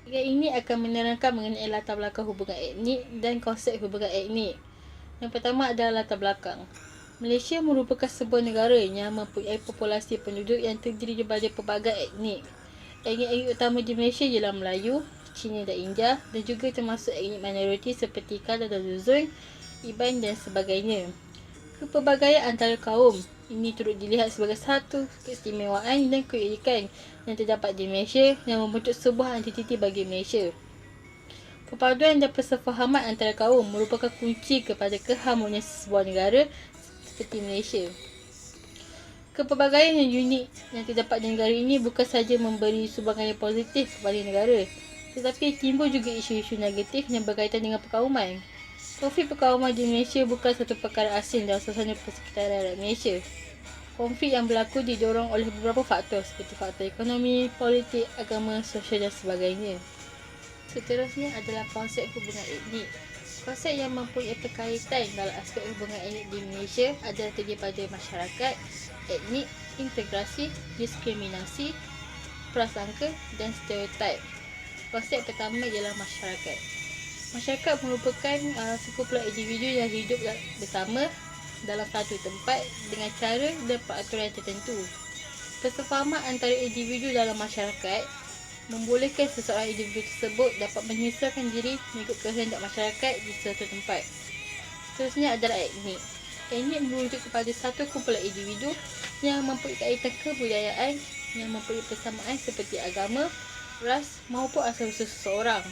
Ini akan menerangkan mengenai latar belakang hubungan etnik dan konsep hubungan etnik. Yang pertama adalah latar belakang. Malaysia merupakan sebuah negara yang mempunyai populasi penduduk yang terdiri daripada pelbagai etnik. Etnik utama di Malaysia ialah Melayu, Cina dan India dan juga termasuk etnik minoriti seperti Kada dan Luzon, Iban dan sebagainya. Kepelbagaian antara kaum ini turut dilihat sebagai satu keistimewaan dan keunikan yang terdapat di Malaysia yang membentuk sebuah identiti bagi Malaysia. Perpaduan dan persefahaman antara kaum merupakan kunci kepada keharmonisan sebuah negara seperti Malaysia. Kepelbagaian yang unik yang terdapat di negara ini bukan sahaja memberi sumbangan yang positif kepada negara, tetapi timbul juga isu-isu negatif yang berkaitan dengan perkauman. Konflik perkauman di Malaysia bukan satu perkara asing dalam suasana persekitaran rakyat Malaysia. Konflik yang berlaku didorong oleh beberapa faktor seperti faktor ekonomi, politik, agama, sosial dan sebagainya. Seterusnya adalah konsep hubungan etnik. Konsep yang mempunyai berkaitan dalam aspek hubungan etnik di Malaysia adalah terdiri pada masyarakat, etnik, integrasi, diskriminasi, prasangka dan stereotip. Konsep pertama ialah masyarakat. Masyarakat merupakan sekumpulan individu yang hidup bersama dalam satu tempat dengan cara dan peraturan tertentu. Persefahaman antara individu dalam masyarakat membolehkan seseorang individu tersebut dapat menyesuaikan diri mengikut kehendak masyarakat di suatu tempat. Seterusnya adalah etnik. Etnik merujuk kepada satu kumpulan individu yang mempunyai kaitan kebudayaan yang mempunyai persamaan seperti agama, ras maupun asal-usul seseorang.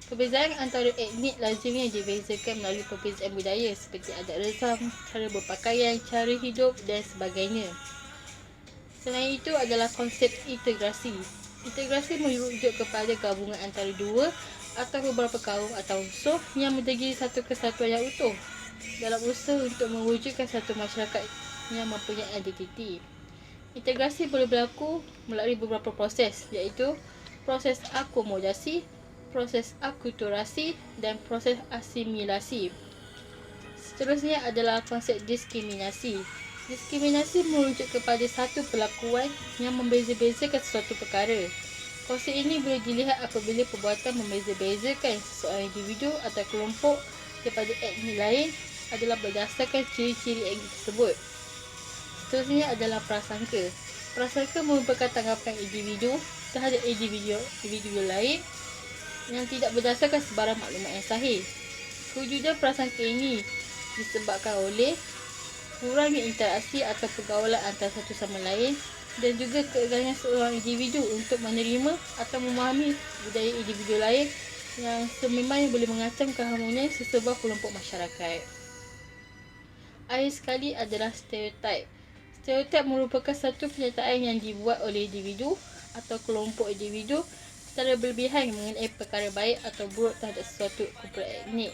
Perbezaan antara etnik lazimnya dibezakan melalui perbezaan budaya seperti adat resam, cara berpakaian, cara hidup dan sebagainya. Selain itu adalah konsep integrasi. Integrasi merujuk kepada gabungan antara dua atau beberapa kaum atau unsur yang menjadi satu kesatuan yang utuh dalam usaha untuk mewujudkan satu masyarakat yang mempunyai identiti. Integrasi boleh berlaku melalui beberapa proses iaitu proses akomodasi, proses akulturasi dan proses asimilasi. Seterusnya adalah konsep diskriminasi. Diskriminasi merujuk kepada satu perlakuan yang membeza-bezakan sesuatu perkara. Konsep ini boleh dilihat apabila perbuatan membeza-bezakan seseorang individu atau kelompok daripada etnik lain adalah berdasarkan ciri-ciri etnik tersebut. Seterusnya adalah prasangka. Prasangka merupakan tanggapan individu terhadap individu lain yang tidak berdasarkan sebarang maklumat yang sahih. Kewujudan prasangka ini disebabkan oleh kurangnya interaksi atau pergaulan antara satu sama lain dan juga keengganan seorang individu untuk menerima atau memahami budaya individu lain yang sememangnya boleh mengancam keharmonian sesebuah kelompok masyarakat. Akhir sekali adalah stereotip. Stereotip merupakan satu pernyataan yang dibuat oleh individu atau kelompok individu secara berlebihan mengenai perkara baik atau buruk terhadap sesuatu kumpulan etnik.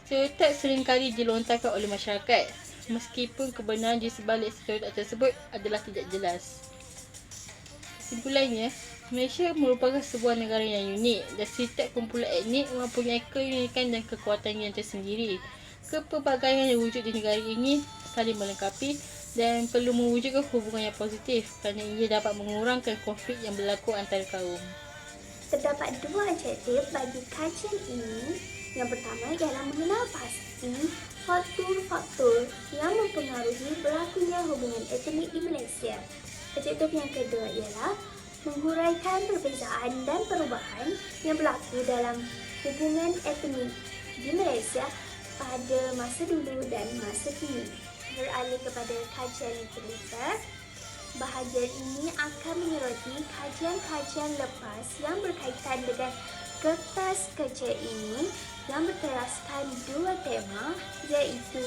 Stereotip seringkali dilontarkan oleh masyarakat, meskipun kebenaran di sebalik stereotip tersebut adalah tidak jelas. Kesimpulannya, Malaysia merupakan sebuah negara yang unik dan setiap kumpulan etnik mempunyai keunikan dan kekuatan yang tersendiri. Kepelbagaian yang wujud di negara ini saling melengkapi dan perlu mewujudkan hubungan yang positif kerana ia dapat mengurangkan konflik yang berlaku antara kaum. Terdapat dua objektif bagi kajian ini. Yang pertama ialah mengenal pasti faktor-faktor yang mempengaruhi berlakunya hubungan etnik di Malaysia. Objektif yang kedua ialah menghuraikan perbezaan dan perubahan yang berlaku dalam hubungan etnik di Malaysia pada masa dulu dan masa kini. Beralih kepada kajian yang terlibat, bahagian ini akan menyoroti kajian-kajian lepas yang berkaitan dengan kertas kerja ini yang berteraskan dua tema iaitu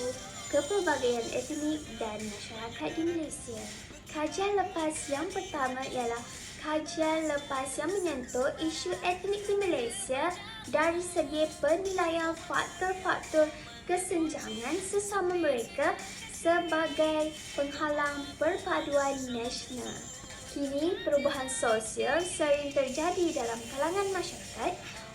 kepelbagaian etnik dan masyarakat di Malaysia. Kajian lepas yang pertama ialah kajian lepas yang menyentuh isu etnik di Malaysia dari segi penilaian faktor-faktor kesenjangan sesama mereka sebagai penghalang perpaduan nasional. Kini, perubahan sosial sering terjadi dalam kalangan masyarakat.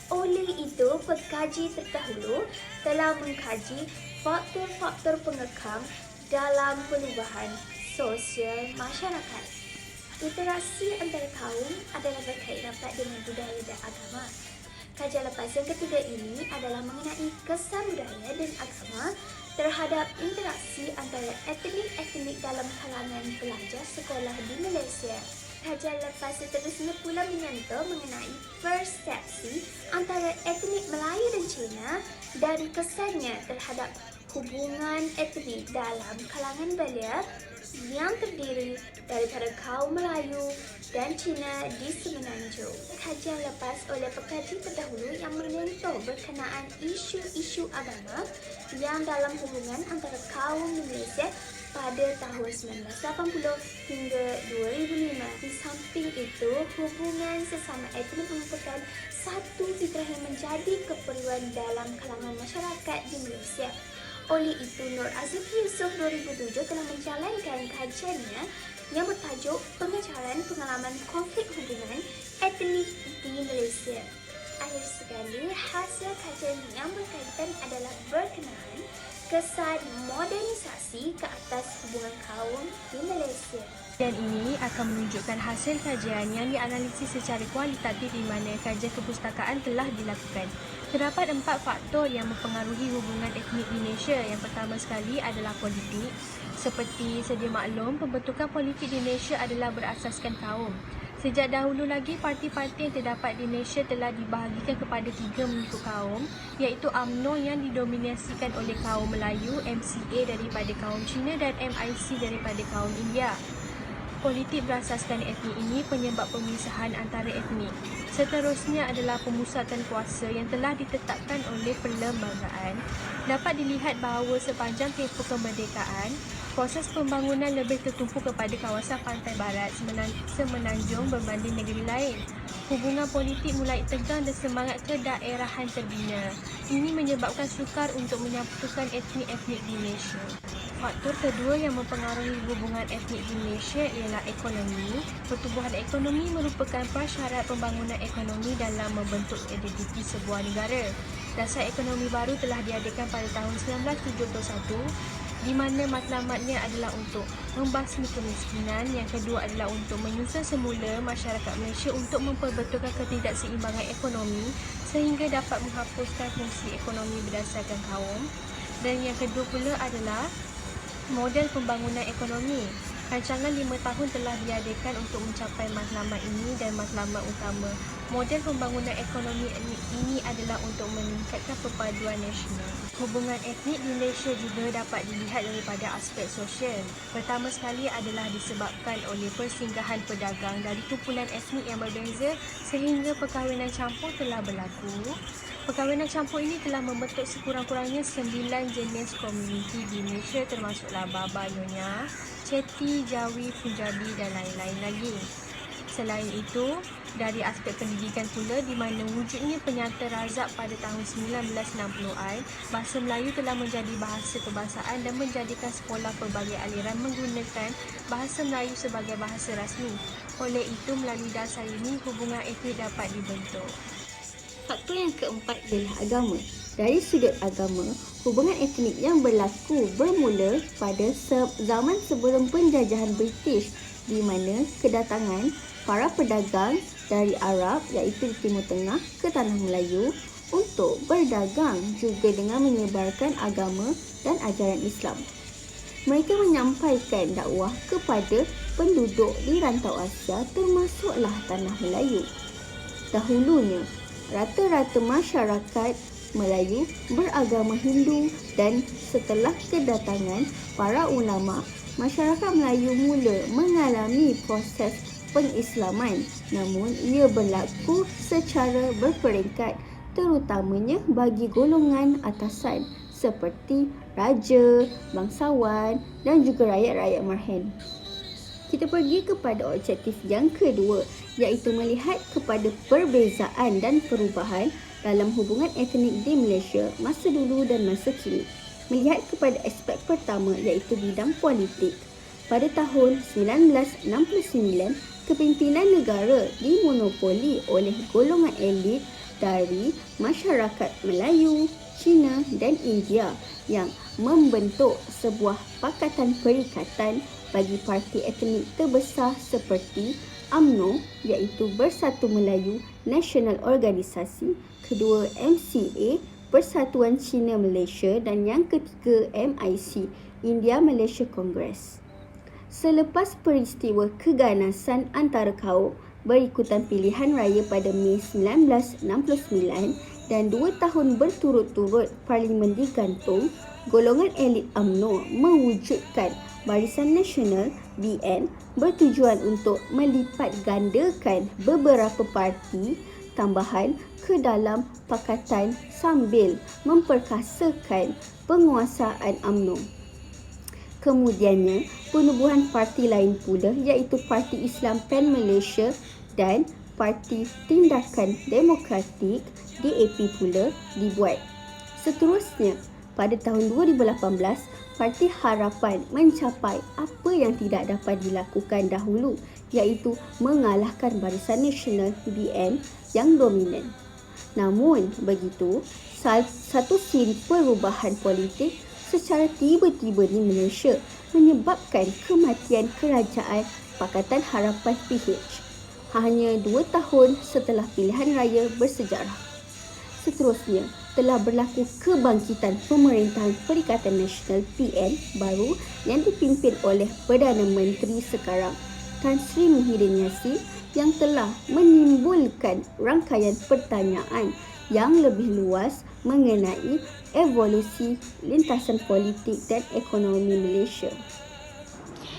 Oleh itu, pengkaji terdahulu telah mengkaji faktor-faktor pengekang dalam perubahan sosial masyarakat. Interaksi antara kaum adalah berkait rapat dengan budaya dan agama. Kajian lepas yang ketiga ini adalah mengenai kesan budaya dan agama terhadap interaksi antara etnik-etnik dalam kalangan pelajar sekolah di Malaysia. Kajian lepas seterusnya pula menyentuh mengenai persepsi antara etnik Melayu dan Cina dan kesannya terhadap hubungan etnik dalam kalangan belia yang terdiri daripada kaum Melayu dan Cina di Semenanjung. Kajian lepas oleh pekaji terdahulu yang menyentuh berkenaan isu-isu agama yang dalam hubungan antara kaum Malaysia pada tahun 1980 hingga 2005. Di samping itu, hubungan sesama etnik merupakan satu fitrah yang menjadi keperluan dalam kalangan masyarakat di Malaysia. Oleh itu, Nur Azifri Yusof 2007 telah menjalankan kajiannya yang bertajuk Pengejaran Pengalaman Konflik Hubungan Etnik di Malaysia. Akhir sekali, hasil kajian yang berkaitan adalah berkenaan kesan modernisasi ke atas hubungan kaum di Malaysia. Dan ini akan menunjukkan hasil kajian yang dianalisis secara kualitatif di mana kajian kepustakaan telah dilakukan. Terdapat 4 faktor yang mempengaruhi hubungan etnik di Malaysia. Yang pertama sekali adalah politik. Seperti sedia maklum, pembentukan politik di Malaysia adalah berasaskan kaum. Sejak dahulu lagi, parti-parti yang terdapat di Malaysia telah dibahagikan kepada 3 mengikut kaum, iaitu UMNO yang didominasikan oleh kaum Melayu, MCA daripada kaum Cina dan MIC daripada kaum India. Politik berasaskan etnik ini penyebab pemisahan antara etnik. Seterusnya adalah pemusatan kuasa yang telah ditetapkan oleh perlembagaan. Dapat dilihat bahawa sepanjang tempoh kemerdekaan, proses pembangunan lebih tertumpu kepada kawasan pantai barat Semenanjung berbanding negeri lain. Hubungan politik mulai tegang dan semangat kedaerahan terbina. Ini menyebabkan sukar untuk menyatukan etnik-etnik di Malaysia. Faktor kedua yang mempengaruhi hubungan etnik di Malaysia ialah ekonomi. Pertumbuhan ekonomi merupakan prasyarat pembangunan ekonomi dalam membentuk identiti sebuah negara. Dasar ekonomi baru telah diadakan pada tahun 1971 di mana matlamatnya adalah untuk membasmi kemiskinan. Yang kedua adalah untuk menyusun semula masyarakat Malaysia untuk memperbetulkan ketidakseimbangan ekonomi sehingga dapat menghapuskan fungsi ekonomi berdasarkan kaum. Dan yang kedua pula adalah model pembangunan ekonomi. Rancangan 5 tahun telah diadakan untuk mencapai matlamat ini dan matlamat utama model pembangunan ekonomi ini adalah untuk meningkatkan perpaduan nasional. Hubungan etnik di Malaysia juga dapat dilihat daripada aspek sosial. Pertama sekali adalah disebabkan oleh persinggahan pedagang dari kumpulan etnik yang berbeza sehingga perkahwinan campur telah berlaku. Perkahwinan campur ini telah membentuk sekurang-kurangnya 9 jenis komuniti di Malaysia termasuklah Baba, Nyonya, Chetty, Jawi, Punjabi dan lain-lain lagi. Selain itu, dari aspek pendidikan pula di mana wujudnya penyata razak pada tahun 1960-an, bahasa Melayu telah menjadi bahasa kebangsaan dan menjadikan sekolah pelbagai aliran menggunakan bahasa Melayu sebagai bahasa rasmi. Oleh itu, melalui dasar ini, hubungan etnik dapat dibentuk. Faktor yang keempat ialah agama. Dari sudut agama, hubungan etnik yang berlaku bermula pada zaman sebelum penjajahan British di mana kedatangan para pedagang dari Arab iaitu di Timur Tengah ke Tanah Melayu untuk berdagang juga dengan menyebarkan agama dan ajaran Islam. Mereka menyampaikan dakwah kepada penduduk di rantau Asia termasuklah Tanah Melayu. Dahulunya, rata-rata masyarakat Melayu beragama Hindu dan setelah kedatangan para ulama, masyarakat Melayu mula mengalami proses pengislaman, namun ia berlaku secara berperingkat terutamanya bagi golongan atasan seperti raja, bangsawan dan juga rakyat-rakyat marhen. Kita pergi kepada objektif yang kedua iaitu melihat kepada perbezaan dan perubahan dalam hubungan etnik di Malaysia masa dulu dan masa kini. Melihat kepada aspek pertama iaitu bidang politik. Pada tahun 1969, kepimpinan negara dimonopoli oleh golongan elit dari masyarakat Melayu, Cina dan India yang membentuk sebuah pakatan perikatan bagi parti etnik terbesar seperti UMNO iaitu Bersatu Melayu Nasional Organisasi, kedua MCA Persatuan Cina Malaysia dan yang ketiga MIC India Malaysia Congress. Selepas peristiwa keganasan antara kaum berikutan pilihan raya pada Mei 1969 dan 2 tahun berturut-turut parlimen digantung, golongan elit UMNO mewujudkan Barisan Nasional BN bertujuan untuk melipat gandakan beberapa parti tambahan ke dalam pakatan sambil memperkasakan penguasaan UMNO. Kemudiannya, penubuhan parti lain pula iaitu Parti Islam PAN Malaysia dan Parti Tindakan Demokratik DAP pula dibuat. Seterusnya, pada tahun 2018, Parti Harapan mencapai apa yang tidak dapat dilakukan dahulu iaitu mengalahkan Barisan Nasional BN yang dominan. Namun begitu, satu scene perubahan politik secara tiba-tiba di Malaysia menyebabkan kematian kerajaan Pakatan Harapan PH hanya 2 tahun setelah pilihan raya bersejarah. Seterusnya, telah berlaku kebangkitan pemerintahan Perikatan Nasional PN baru yang dipimpin oleh Perdana Menteri sekarang, Tan Sri Muhyiddin Yassin, yang telah menimbulkan rangkaian pertanyaan yang lebih luas mengenai evolusi lintasan politik dan ekonomi Malaysia.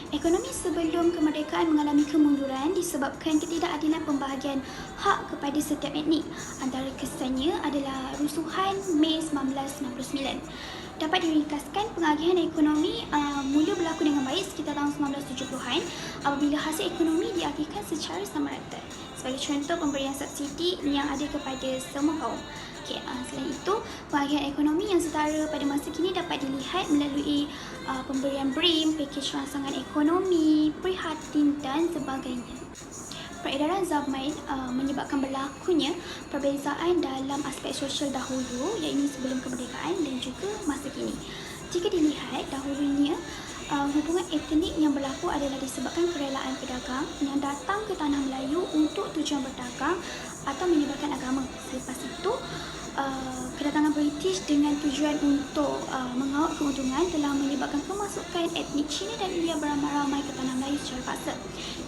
Ekonomi sebelum kemerdekaan mengalami kemunduran disebabkan ketidakadilan pembahagian hak kepada setiap etnik. Antara kesannya adalah rusuhan Mei 1969. Dapat diringkaskan, pengagihan ekonomi mula berlaku dengan baik sekitar tahun 1970-an apabila hasil ekonomi diagihkan secara sama rata. Sebagai contoh, pemberian subsidi yang ada kepada semua kaum. Selain itu, pengagihan ekonomi yang setara pada masa kini dapat dilihat melalui pemberian BRIM, pakej rangsangan ekonomi, prihatin dan sebagainya. Peredaran zaman menyebabkan berlakunya perbezaan dalam aspek sosial dahulu, iaitu sebelum kemerdekaan dan juga masa kini. Jika dilihat dahulunya, hubungan etnik yang berlaku adalah disebabkan kerelaan pedagang yang datang ke tanah Melayu untuk tujuan berdagang atau menyebarkan agama. Selepas itu, kedatangan British dengan tujuan untuk mengawal keuntungan telah menyebabkan pemasukan etnik Cina dan India beramai-ramai ke tanah Melayu secara paksa.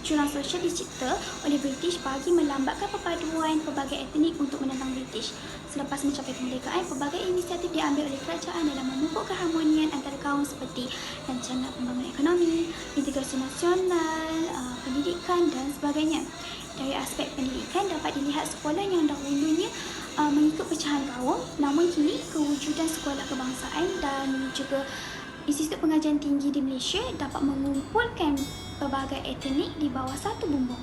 Jurang sosial dicipta oleh British bagi melambatkan perpaduan pelbagai etnik untuk menentang British. Selepas mencapai kemerdekaan, pelbagai inisiatif diambil oleh kerajaan dalam memupuk keharmonian antara kaum seperti rencana pembangunan ekonomi, integrasi nasional, pendidikan dan sebagainya. Dari aspek pendidikan dapat dilihat sekolah yang dahulunya mengikut pecahan kaum, namun kini kewujudan sekolah kebangsaan dan juga institut pengajian tinggi di Malaysia dapat mengumpulkan pelbagai etnik di bawah satu bumbung.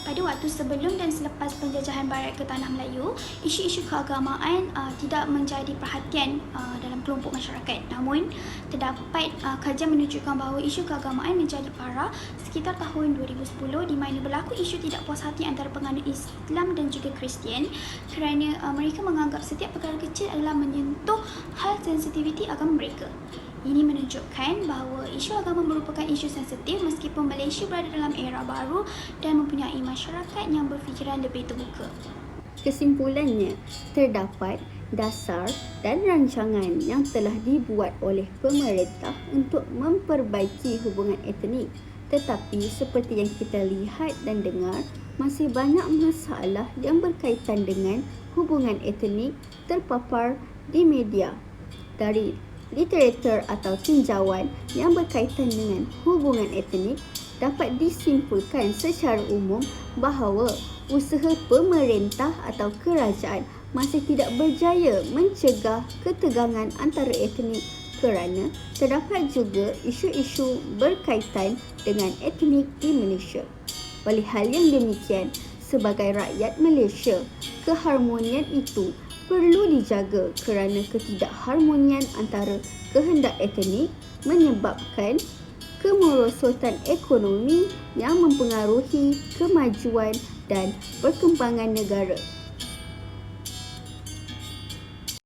Pada waktu sebelum dan selepas penjajahan Barat ke tanah Melayu, isu-isu keagamaan tidak menjadi perhatian dalam kelompok masyarakat. Namun, terdapat kajian menunjukkan bahawa isu keagamaan menjadi parah sekitar tahun 2010 di mana berlaku isu tidak puas hati antara penganut Islam dan juga Kristian kerana mereka menganggap setiap perkara kecil adalah menyentuh hal sensitiviti agama mereka. Ini menunjukkan bahawa isu agama merupakan isu sensitif meskipun Malaysia berada dalam era baru dan mempunyai masyarakat yang berfikiran lebih terbuka. Kesimpulannya, terdapat dasar dan rancangan yang telah dibuat oleh pemerintah untuk memperbaiki hubungan etnik. Tetapi seperti yang kita lihat dan dengar, masih banyak masalah yang berkaitan dengan hubungan etnik terpapar di media. Dari literatur atau tinjauan yang berkaitan dengan hubungan etnik, dapat disimpulkan secara umum bahawa usaha pemerintah atau kerajaan masih tidak berjaya mencegah ketegangan antara etnik kerana terdapat juga isu-isu berkaitan dengan etnik di Malaysia. Oleh hal yang demikian, sebagai rakyat Malaysia, keharmonian itu perlu dijaga kerana ketidakharmonian antara kehendak etnik menyebabkan kemerosotan ekonomi yang mempengaruhi kemajuan dan perkembangan negara.